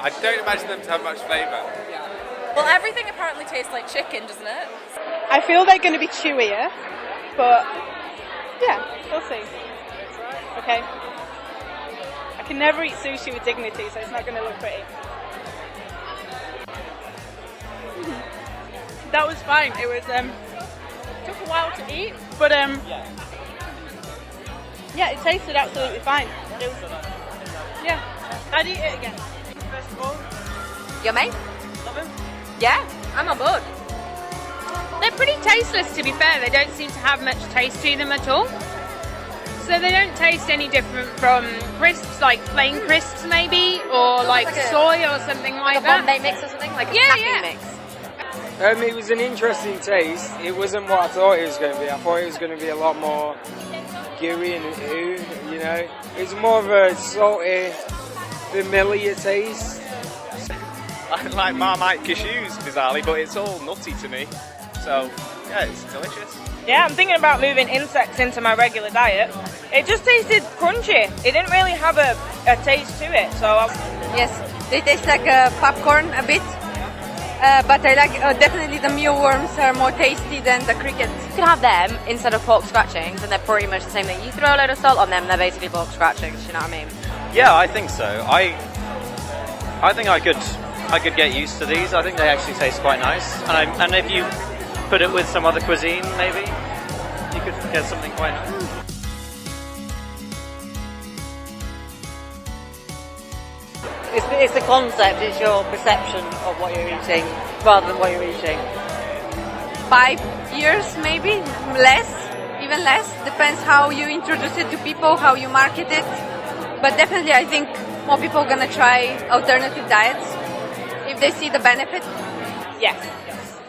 I don't imagine them to have much flavour. Well, everything apparently tastes like chicken, doesn't it? I feel they're going to be chewier, but yeah, we'll see. Okay. I can never eat sushi with dignity, so it's not going to look pretty. That was fine. It was took a while to eat, but yeah, it tasted absolutely fine. It was, yeah, I'd eat it again. First of all, Yummy? love them. Yeah, I'm on board. They're pretty tasteless, to be fair. They don't seem to have much taste to them at all. So they don't taste any different from crisps, like plain crisps maybe, or like soy or something like a that. Bombay mix or something, like a Yeah, mix. It was an interesting taste. It wasn't what I thought it was going to be. I thought it was going to be a lot more gooey and you know. It's more of a salty, familiar taste. I like Marmite cashews, bizarrely, but it's all nutty to me. So, yeah, it's delicious. Yeah, I'm thinking about moving insects into my regular diet. It just tasted crunchy. It didn't really have a taste to it, so Yes, they taste like popcorn a bit. But I like definitely the mealworms are more tasty than the crickets. You can have them instead of pork scratchings, and they're pretty much the same thing. You throw a load of salt on them, they're basically pork scratchings. You know what I mean? Yeah, I think so. I think I could get used to these. I think they actually taste quite nice. And if you put it with some other cuisine, maybe you could get something quite nice. It's the concept, it's your perception of what you're eating rather than what you're eating. 5 years, maybe less, even less. Depends how you introduce it to people, how you market it. But definitely, I think more people are gonna try alternative diets if they see the benefit. yes.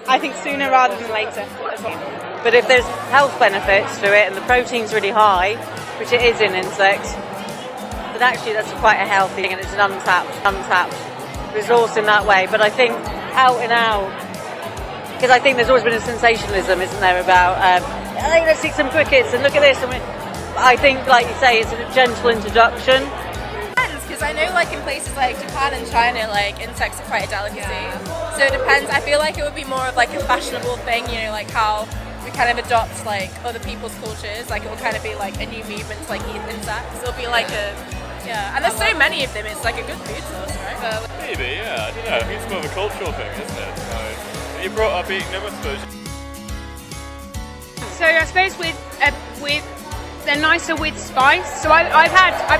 I think sooner rather than later as well. But if there's health benefits to it and the protein's really high, which it is in insects, then actually that's quite a healthy thing and it's an untapped resource in that way. But I think out and out, because I think there's always been a sensationalism, isn't there, about hey, let's eat some crickets and look at this. I think, like you say, it's a gentle introduction. Because I know, like in places like Japan and China, like insects are quite a delicacy. So it depends. I feel like it would be more of like a fashionable thing, you know, like how we kind of adopt like other people's cultures. Like it will kind of be like a new movement to like eat insects. It'll be like and there's so many of them. It's like a good food source, right? Maybe, yeah. I don't know. I think it's more of a cultural thing, isn't it? You brought up eating them, I suppose. So I suppose with they're nicer with spice. So I've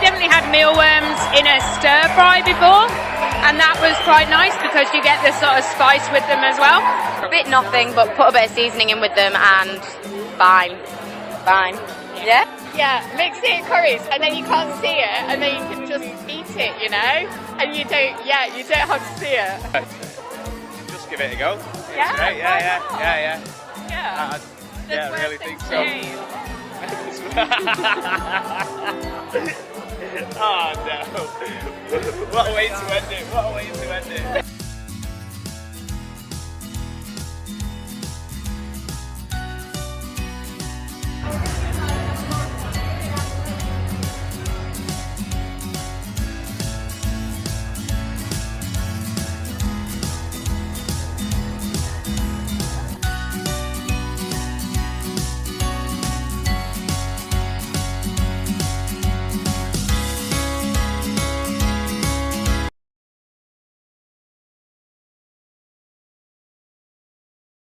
definitely had mealworms in a stir fry before, and that was quite nice because you get this sort of spice with them as well. A bit nothing, but put a bit of seasoning in with them and fine. Yeah? Yeah, mix it in curries and then you can't see it and then you can just eat it, you know? And you don't have to see it. Just give it a go. Yeah? Right? Yeah. Yeah. Yeah, I really think so. Oh no. What a way to end it.